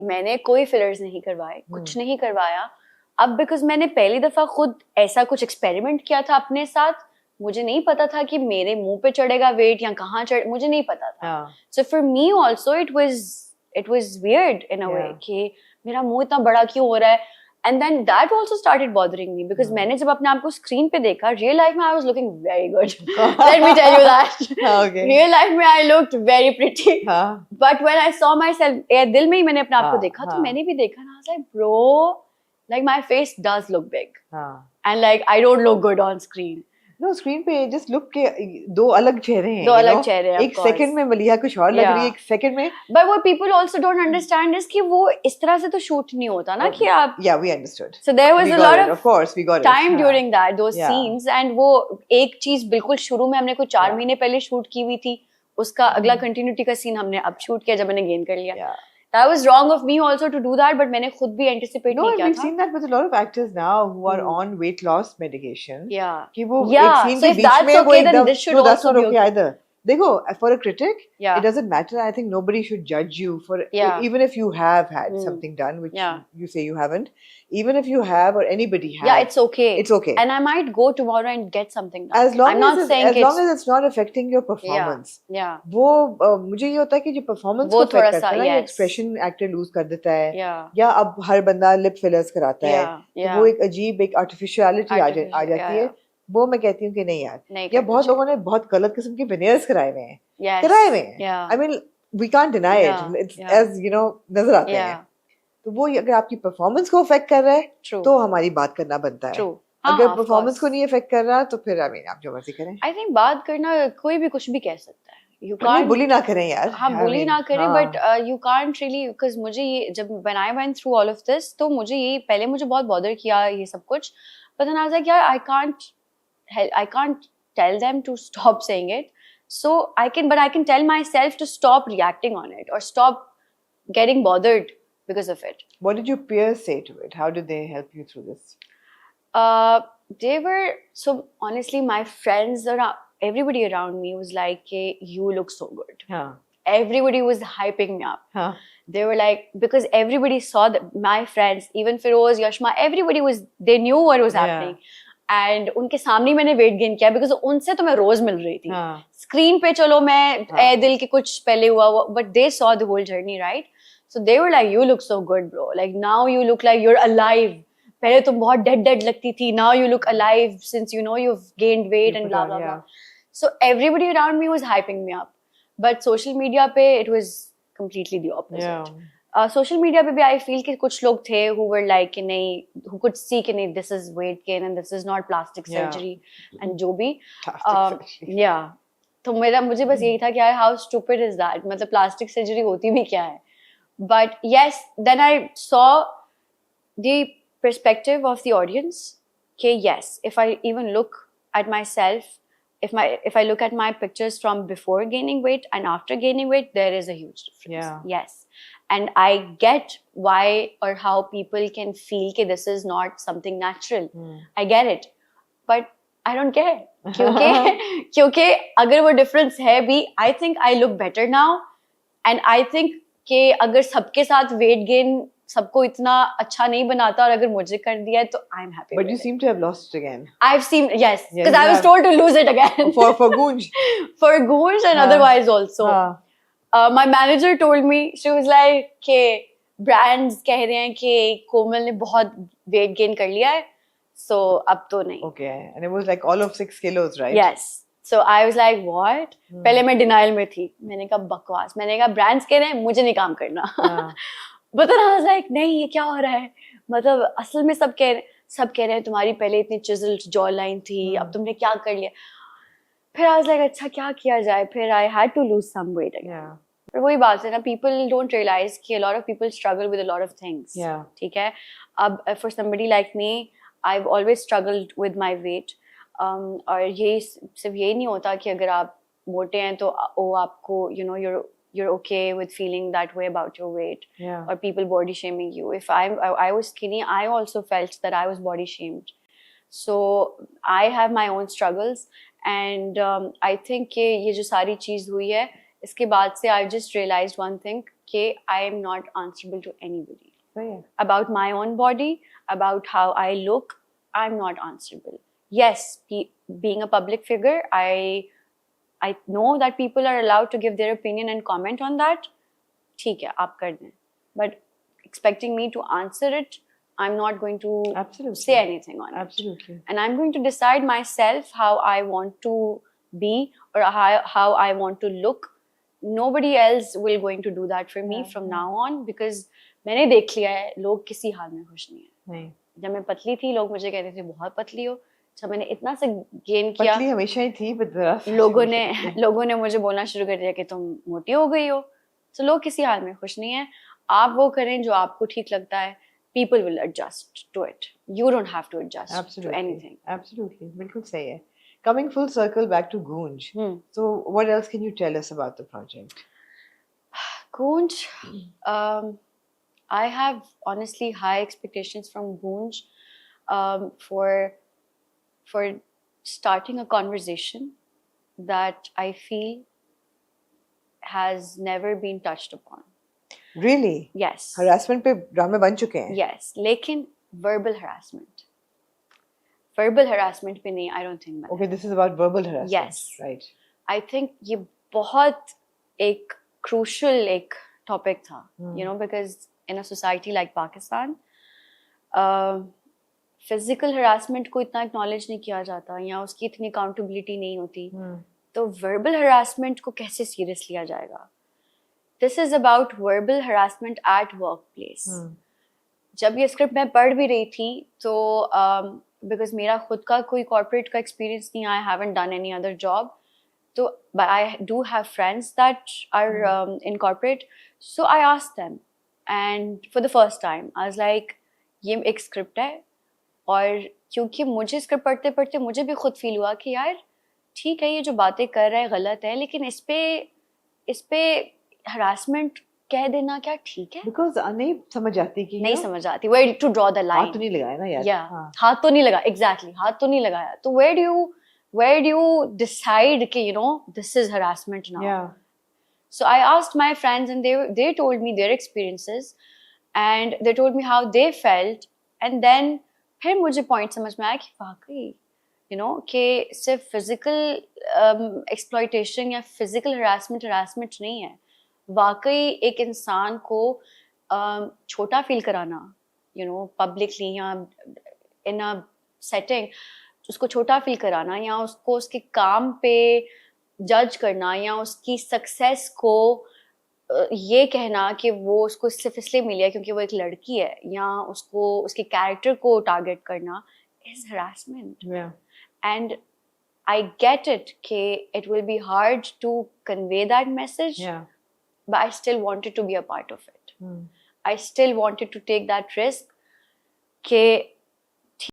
मैंने कोई फिलर्स नहीं करवाए, कुछ नहीं करवाया। अब बिकॉज मैंने पहली दफा खुद ऐसा कुछ एक्सपेरिमेंट किया था अपने साथ, मुझे नहीं पता था कि मेरे मुंह पे चढ़ेगा वेट या कहाँ मुझे नहीं पता था। So for me also it was weird in a way कि मेरा मुंह इतना बड़ा क्यों हो रहा है। And then that also started bothering me because मैंने जब अपने आप को स्क्रीन पे देखा, रियल लाइफ में I was looking very good, let me tell you that. Real life में I looked very pretty, but when I saw myself, दिल में ही मैंने अपने आप को देखा, तो मैंने भी देखा ना, like bro, like my face does look big, and like I don't look good on screen. No, screen पे just look के दो अलग चेहरे हैं, दो अलग चेहरे हैं, एक सेकंड में मलिहा कुछ और लग रही है, एक सेकंड में। But what people also don't understand is कि वो इस तरह से तो शूट नहीं होता ना कि आप। Yeah, we understood. So there was a lot of course we got time during that those scenes, and वो एक चीज बिल्कुल शुरू में हमने कुछ 4 महीने पहले शूट की हुई थी, उसका अगला कंटिन्यूटी का सीन हमने अब शूट किया जब मैंने गेन कर लिया। That was wrong of me also to do that, but मैंने खुद भी anticipate नहीं किया था। No, we've seen that with a lot of actors now who are on weight loss medication. Yeah. कि वो एक scene के बीच में वो एकदम, no, that's not okay either. देखो, for a critic, it doesn't matter. I think nobody should judge you for even if you have had something done, which you say you haven't. Even if you have, or anybody has. Yeah, it's okay. It's okay. And I might go tomorrow and get something done. As long as it's not affecting your performance. Yeah. वो मुझे ये होता है कि जो performance को affect करता है ना, ये expression actor lose कर देता है. या अब हर बंदा lip fillers कराता है. तो वो एक अजीब एक artificiality आ जाती है. वो मैं कहती हूँ कि नहीं यार, या बहुत लोगों ने बहुत गलत किस्म के veneers कराए हुए हैं, I mean, we can't deny it. It's as you know, नजर आते हैं. तो वो अगर आपकी परफॉर्मेंस को अफेक्ट कर रहा है तो हमारी बात करना बनता है। अगर परफॉर्मेंस को नहीं अफेक्ट कर रहा तो फिर आप जो मर्जी करें। आई थिंक बात करना कोई भी कुछ भी कह सकता है। You can't बुली ना करें यार। हाँ, बुली ना करें, but you can't really, because मुझे ये जब when I went through all of this, तो मुझे ये पहले मुझे बहुत बॉदर किया ये सब कुछ, but then I was like यार I can't tell them to stop saying it, so I can tell myself to stop reacting on it or stop getting bothered because of it. What did your peers say to it? How did they help you through this? They were, so honestly, my friends everybody around me was like, hey, you look so good. Everybody was hyping me up. They were like, because everybody saw that, my friends, even Feroz, Yashma, everybody they knew what was happening. And उनके सामने मैंने weight gain किया because उनसे तो मैं रोज मिल रही थी। Screen पे चलो मैं दिल के कुछ पहले हुआ, but they saw the whole journey, right? So they were like, you look so good, bro. Like now you look like you're alive. पहले तुम बहुत dead लगती थी. Now you look alive since you know you've gained weight and blah blah blah. So everybody around me was hyping me up. But social media पे it was completely the opposite. Social media पे भी I feel कि कुछ लोग थे who were like कि नहीं, who could see कि नहीं, this is weight gain and this is not plastic surgery and जो भी. Yeah. तो मुझे बस यही था कि यार how stupid is that? मतलब plastic surgery होती भी क्या है? But yes, then I saw the perspective of the audience. Okay, yes, if I even look at myself, if I look at my pictures from before gaining weight and after gaining weight, there is a huge difference. Yes, and I get why or how people can feel that this is not something natural. I get it, but I don't care. क्योंकि अगर वो difference है भी, I think I look better now, and I think कि अगर सबके साथ weight gain सबको इतना अच्छा नहीं बनाता और अगर मुझे कर दिया तो I am happy. But you seem to have lost it again. I've seen, yes, because I was told to lose it again. For Goonj. For Goonj and otherwise also. My manager told me, she was like कि brands कह रहे हैं कि कोमल ने बहुत weight gain कर लिया है, so अब तो नहीं. Okay, and it was like all of 6 kilos, right? Yes. So I was like, what? पहले मैं denial में थी. मैंने कहा बकवास. मैंने कहा brands कह रहे हैं, मुझे नहीं काम करना. But then I was like, नहीं, ये क्या हो रहा है? मतलब असल में सब कह रहे हैं तुम्हारी पहले इतनी chiseled jaw line थी, अब तुमने क्या कर लिया? फिर I was like, अच्छा क्या किया जाए? फिर I had to lose some weight again. पर वही बात है ना, people don't realize कि a lot of people struggle with a lot of things. ठीक है? अब for somebody like me, I've always struggled with my weight. और ये सिर्फ यही नहीं होता कि अगर आप मोटे हैं तो आपको you know you're okay with feeling that way about your weight, or people body shaming you. If I was skinny, I also felt that I was body shamed. So I have my own struggles, and I think कि ये जो सारी चीज़ हुई है इसके बाद से I just realized one thing कि I am not answerable to anybody. About my own body, about how I look, I'm not answerable. Yes, being a public figure, I know that people are allowed to give their opinion and comment on that. ठीक है, आप कर दें. But expecting me to answer it, I'm not going to say anything on it. Absolutely. And I'm going to decide myself how I want to be or how I want to look. Nobody else will going to do that for me from now on, because मैंने देख लिया है लोग किसी हाल में खुश नहीं है. जब मैं पतली थी लोग मुझे कहते थे बहुत पतली हो. जब मैंने इतना से गेन किया, पतली हमेशा ही थी, लोगों ने मुझे बोलना शुरू कर दिया कि तुम मोटी हो गई हो. तो लोग किसी हाल में खुश नहीं है. आप वो करें जो आपको ठीक लगता है. People will adjust to it. You don't have to adjust to anything. Absolutely. बिल्कुल सही है. Coming full circle back to Goonj. So what else can you tell us about the project? Goonj, I have honestly high expectations from Goonj for starting a conversation that I feel has never been touched upon. Really? Yes. Harassment पे ड्रामे बन चुके हैं. Yes, लेकिन verbal harassment पे नहीं. I don't think. Okay, this is about verbal harassment. Yes. Right. I think ये बहुत एक crucial एक topic था. You know, because in a society like Pakistan, physical harassment को इतना acknowledge नहीं किया जाता या उसकी इतनी accountability नहीं होती. तो verbal harassment को कैसे serious लिया जाएगा? This is about verbal harassment at workplace. जब ये स्क्रिप्ट मैं पढ़ भी रही थी तो because मेरा खुद का कोई corporate का experience नहीं, I haven't done any other job. So, but I do have friends that are in corporate. So I asked them, and for the first time, I was like, ये एक script है. और क्योंकि मुझे script पढ़ते पढ़ते मुझे भी खुद फील हुआ कि यार ठीक है ये जो बातें कर रहा है गलत है, लेकिन इस पे हरासमेंट कह देना क्या ठीक है? Because नहीं समझ आती कि नहीं समझ आती. Where to draw the line? हाथ तो नहीं लगाया ना यार. Yeah, हाथ तो नहीं लगा. Exactly, हाथ तो नहीं लगाया. तो where do you decide कि you know this is harassment now? Yeah. So I asked my friends and they told me their experiences and they told me how they felt, and then फिर मुझे point समझ में आया कि वाकई you know कि सिर्फ physical exploitation या physical harassment नहीं है. वाकई एक इंसान को छोटा फील कराना, you know, publicly या in a setting, उसको छोटा फील कराना या उसको उसके काम पे जज करना या उसकी सक्सेस को ये कहना कि वो उसको सिर्फ इसलिए मिली है क्योंकि वो एक लड़की है, या उसको उसके कैरेक्टर को टारगेट करना is harassment. Yeah. And I get it कि it will be hard to convey that message. Yeah. But I still wanted to be a part of it. I still wanted to take that risk कि